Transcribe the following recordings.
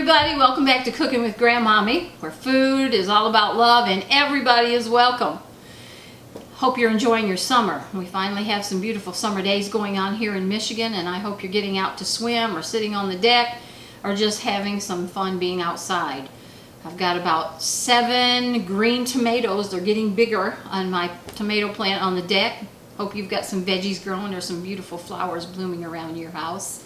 everybody, welcome back to Cooking with Grandmommy, where food is all about love and everybody is welcome. Hope you're enjoying your summer. We finally have some beautiful summer days going on here in Michigan, and I hope you're getting out to swim or sitting on the deck or just having some fun being outside. I've got about 7 green tomatoes. They're getting bigger on my tomato plant on the deck. Hope you've got some veggies growing or some beautiful flowers blooming around your house.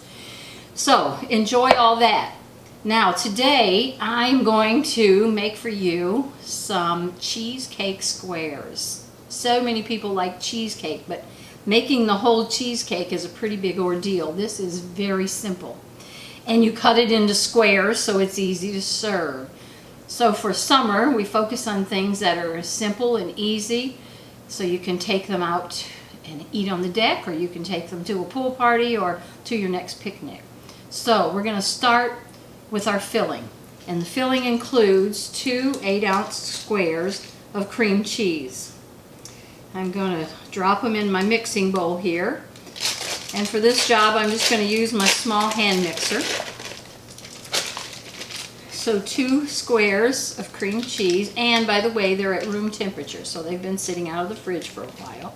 So enjoy all that. Now today I'm going to make for you some cheesecake squares. So many people like cheesecake, but making the whole cheesecake is a pretty big ordeal. This is very simple. And you cut it into squares so it's easy to serve. So for summer, we focus on things that are simple and easy, so you can take them out and eat on the deck, or you can take them to a pool party or to your next picnic. So we're going to start with our filling. And the filling includes 2 8-ounce squares of cream cheese. I'm going to drop them in my mixing bowl here. And for this job, I'm just going to use my small hand mixer. So 2 squares of cream cheese, and by the way, they're at room temperature, so they've been sitting out of the fridge for a while.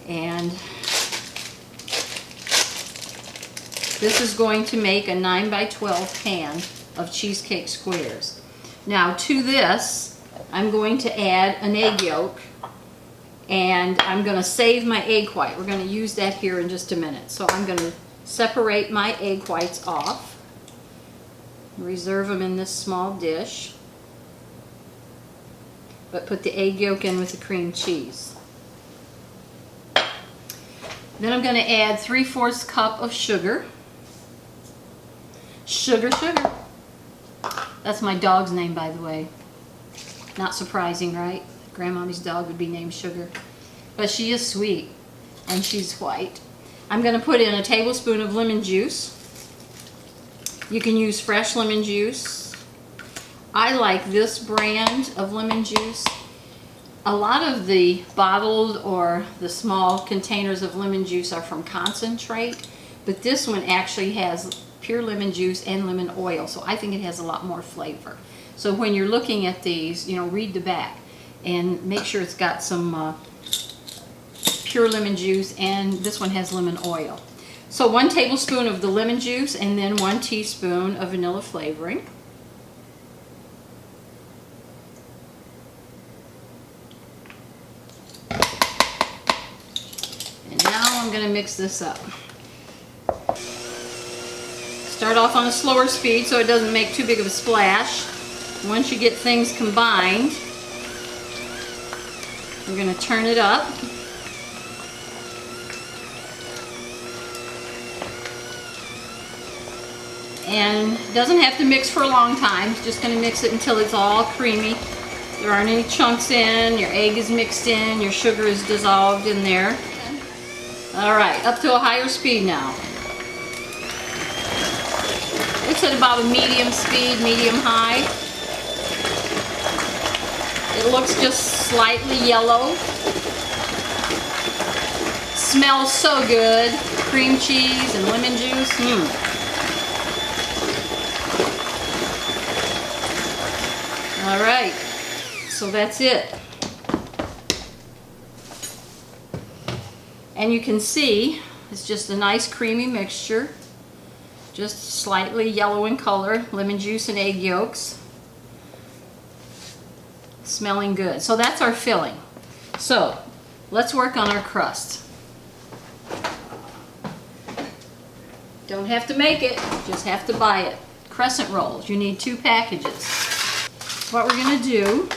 And this is going to make a 9 by 12 pan of cheesecake squares. Now to this, I'm going to add an egg yolk, and I'm going to save my egg white. We're going to use that here in just a minute. So I'm going to separate my egg whites off, reserve them in this small dish, but put the egg yolk in with the cream cheese. Then I'm going to add 3/4 cup of sugar. Sugar. That's my dog's name, by the way. Not surprising, right? Grandmommy's dog would be named Sugar. But she is sweet, and she's white. I'm going to put in a tablespoon of lemon juice. You can use fresh lemon juice. I like this brand of lemon juice. A lot of the bottled or the small containers of lemon juice are from concentrate, but this one actually has pure lemon juice and lemon oil, so I think it has a lot more flavor. So when you're looking at these, read the back and make sure it's got some pure lemon juice, and this one has lemon oil. So 1 tablespoon of the lemon juice, and then 1 teaspoon of vanilla flavoring. And now I'm going to mix this up. Start off on a slower speed so it doesn't make too big of a splash. Once you get things combined, we're going to turn it up. And it doesn't have to mix for a long time. It's just going to mix it until it's all creamy. There aren't any chunks in, your egg is mixed in, your sugar is dissolved in there. Alright, up to a higher speed now. It's at about a medium speed, medium-high. It looks just slightly yellow. Smells so good. Cream cheese and lemon juice. Alright, so that's it. And you can see it's just a nice creamy mixture. Just slightly yellow in color, lemon juice and egg yolks. Smelling good. So that's our filling. So let's work on our crust. Don't have to make it, just have to buy it. Crescent rolls, you need 2 packages. What we're going to do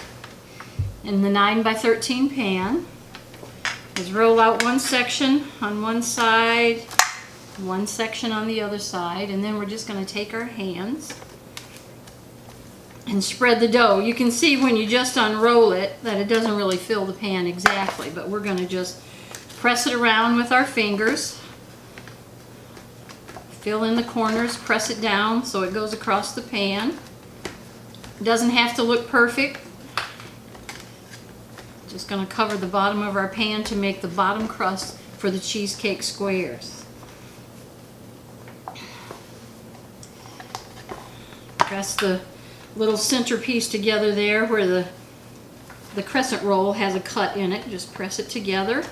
in the 9 by 13 pan is roll out 1 section on one side, 1 section on the other side, and then we're just going to take our hands and spread the dough. You can see when you just unroll it that it doesn't really fill the pan exactly, but we're going to just press it around with our fingers, fill in the corners, press it down so it goes across the pan. It doesn't have to look perfect. Just going to cover the bottom of our pan to make the bottom crust for the cheesecake squares. Press the little centerpiece together there where the crescent roll has a cut in it. Just press it together.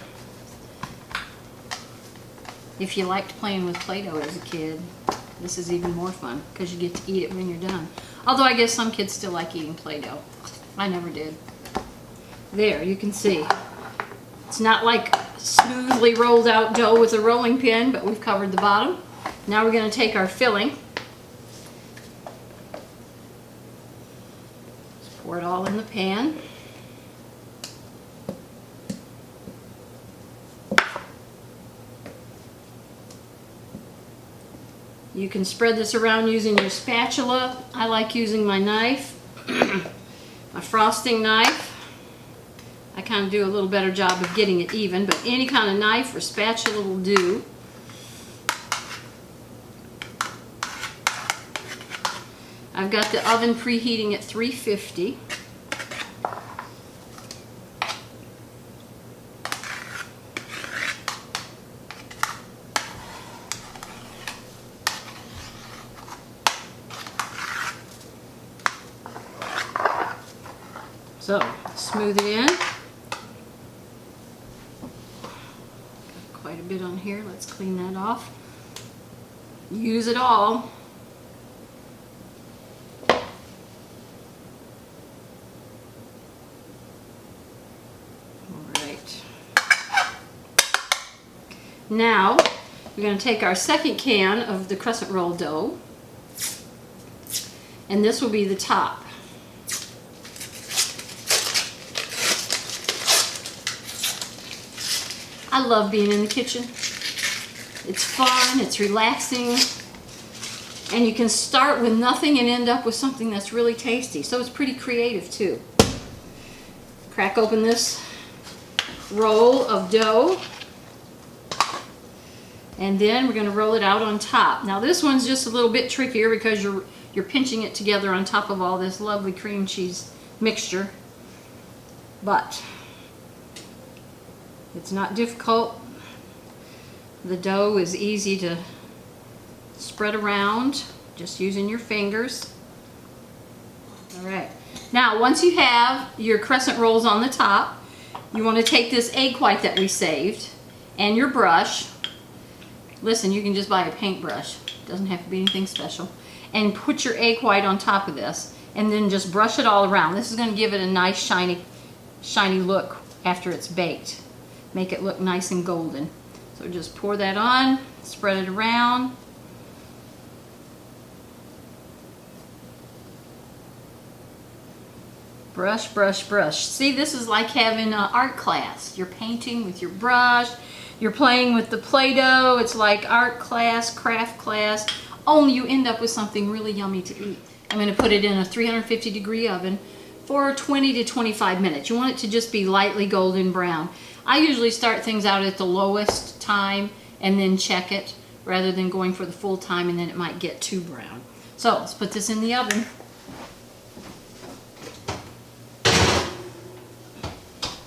If you liked playing with Play-Doh as a kid, this is even more fun because you get to eat it when you're done. Although I guess some kids still like eating Play-Doh. I never did. There, you can see. It's not like smoothly rolled out dough with a rolling pin, but we've covered the bottom. Now we're going to take our filling. Just pour it all in the pan. You can spread this around using your spatula. I like using my knife, my frosting knife. I kind of do a little better job of getting it even, but any kind of knife or spatula will do. I've got the oven preheating at 350. So, smooth it in. Got quite a bit on here. Let's clean that off. Use it all. Alright. Now, we're going to take our second can of the crescent roll dough, and this will be the top. I love being in the kitchen. It's fun, it's relaxing, and you can start with nothing and end up with something that's really tasty. So it's pretty creative too. Crack open this roll of dough, and then we're going to roll it out on top. Now this one's just a little bit trickier because you're pinching it together on top of all this lovely cream cheese mixture, but it's not difficult. The dough is easy to spread around just using your fingers. Alright, now once you have your crescent rolls on the top, you want to take this egg white that we saved and your brush. Listen, you can just buy a paintbrush, it doesn't have to be anything special, and put your egg white on top of this and then just brush it all around. This is going to give it a nice shiny look after it's baked. Make it look nice and golden. So just pour that on, spread it around. Brush, brush, brush. See, this is like having an art class. You're painting with your brush, you're playing with the Play-Doh. It's like art class, craft class, only you end up with something really yummy to eat. I'm going to put it in a 350-degree oven for 20 to 25 minutes. You want it to just be lightly golden brown. I usually start things out at the lowest time and then check it rather than going for the full time, and then it might get too brown. So let's put this in the oven.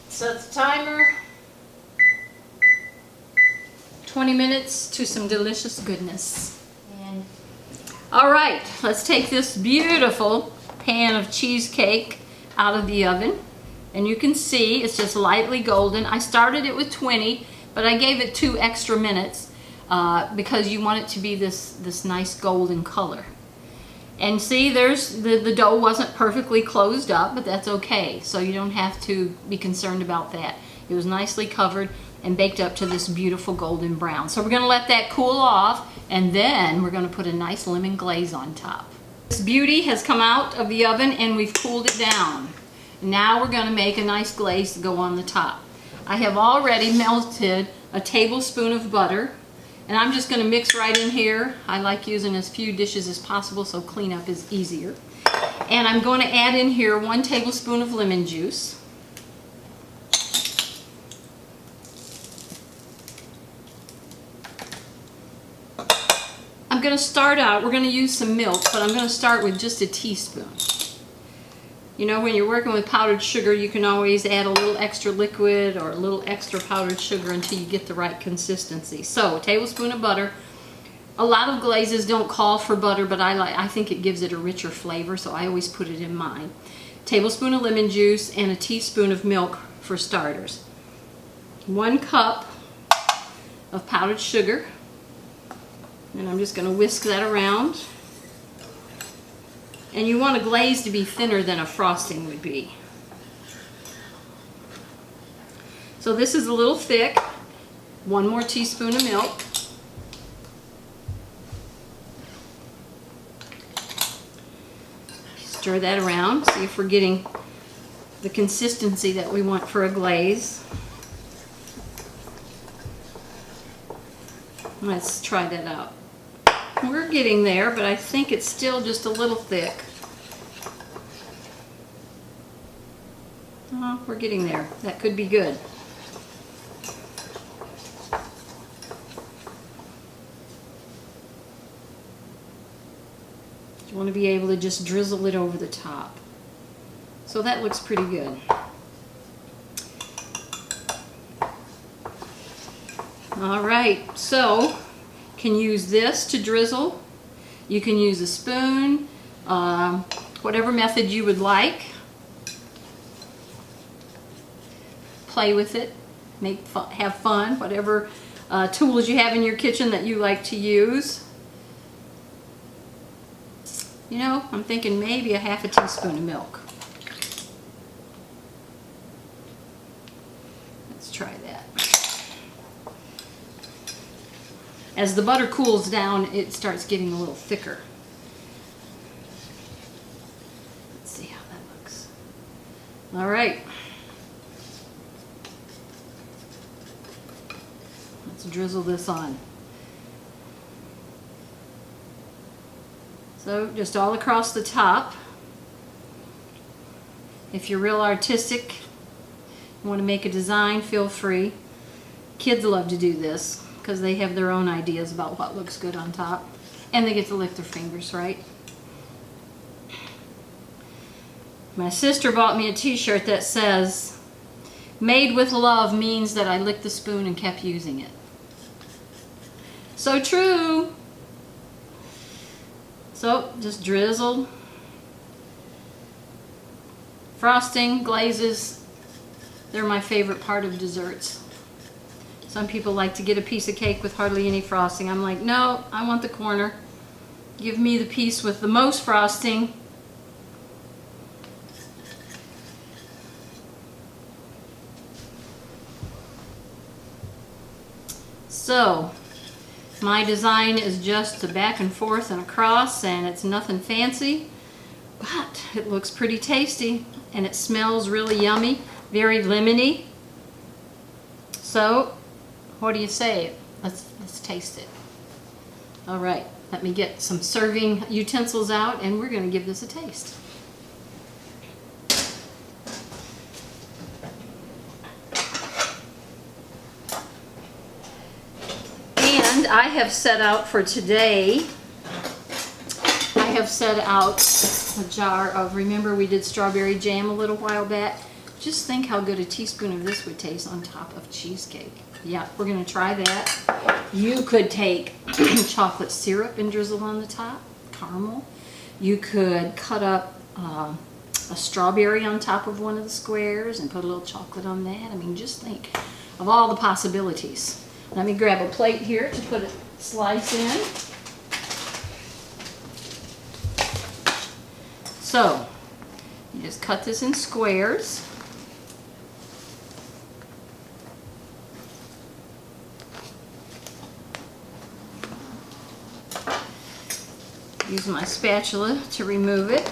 Set the timer. 20 minutes to some delicious goodness. And all right, let's take this beautiful pan of cheesecake out of the oven. And you can see it's just lightly golden. I started it with 20, but I gave it 2 extra minutes because you want it to be this nice golden color. And see, there's the dough wasn't perfectly closed up, but that's okay. So you don't have to be concerned about that. It was nicely covered and baked up to this beautiful golden brown. So we're going to let that cool off, and then we're going to put a nice lemon glaze on top. This beauty has come out of the oven and we've cooled it down. Now we're going to make a nice glaze to go on the top. I have already melted a tablespoon of butter, and I'm just going to mix right in here. I like using as few dishes as possible so cleanup is easier. And I'm going to add in here 1 tablespoon of lemon juice. I'm going to start out, we're going to use some milk, but I'm going to start with just a teaspoon. You know, when you're working with powdered sugar, you can always add a little extra liquid or a little extra powdered sugar until you get the right consistency. So, a tablespoon of butter, A lot of glazes don't call for butter, but I think it gives it a richer flavor, so I always put it in mine. Tablespoon of lemon juice and a teaspoon of milk for starters. 1 cup of powdered sugar, and I'm just going to whisk that around. And you want a glaze to be thinner than a frosting would be. So this is a little thick. 1 more teaspoon of milk. Stir that around, see if we're getting the consistency that we want for a glaze. Let's try that out. We're getting there, but I think it's still just a little thick. Oh, we're getting there. That could be good. You want to be able to just drizzle it over the top. So that looks pretty good. All right, so can use this to drizzle. You can use a spoon, whatever method you would like. Play with it, have fun, whatever tools you have in your kitchen that you like to use. You know, I'm thinking maybe a half a teaspoon of milk. Let's try that. As the butter cools down, it starts getting a little thicker. Let's see how that looks. All right. Let's drizzle this on. So just all across the top. If you're real artistic, you want to make a design, feel free. Kids love to do this because they have their own ideas about what looks good on top. And they get to lick their fingers, right? My sister bought me a t-shirt that says, "Made with love means that I licked the spoon and kept using it." So true! So just drizzle. Frosting, glazes, they're my favorite part of desserts. Some people like to get a piece of cake with hardly any frosting. I'm like, no, I want the corner. Give me the piece with the most frosting. So, my design is just a back and forth and across, and it's nothing fancy, but it looks pretty tasty, and it smells really yummy, very lemony. So, what do you say? Let's taste it. All right, let me get some serving utensils out, and we're going to give this a taste. And I have set out for today, I have set out a jar of, remember we did strawberry jam a little while back? Just think how good a teaspoon of this would taste on top of cheesecake. Yeah, we're going to try that. You could take chocolate syrup and drizzle on the top, caramel. You could cut up a strawberry on top of one of the squares and put a little chocolate on that. I mean, just think of all the possibilities. Let me grab a plate here to put a slice in. So, you just cut this in squares. Use my spatula to remove it.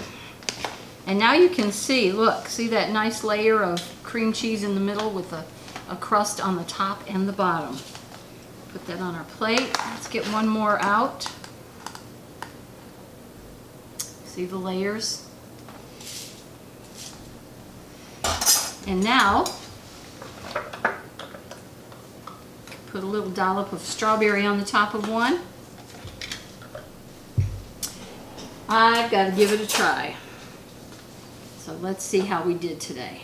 And now you can see, look, see that nice layer of cream cheese in the middle with a crust on the top and the bottom. Put that on our plate. Let's get one more out. See the layers? And now, put a little dollop of strawberry on the top of one. I've got to give it a try. So let's see how we did today.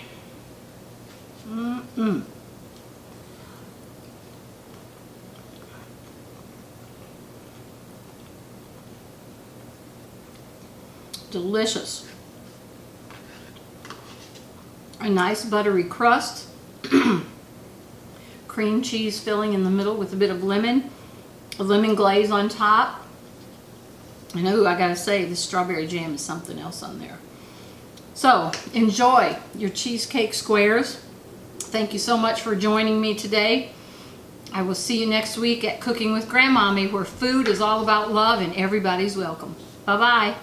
delicious. A nice buttery crust, cream cheese filling in the middle with a bit of lemon, a lemon glaze on top. And ooh, I gotta say, the strawberry jam is something else on there. So enjoy your cheesecake squares. Thank you so much for joining me today. I will see you next week at Cooking with Grandmommy, where food is all about love and everybody's welcome. Bye-bye.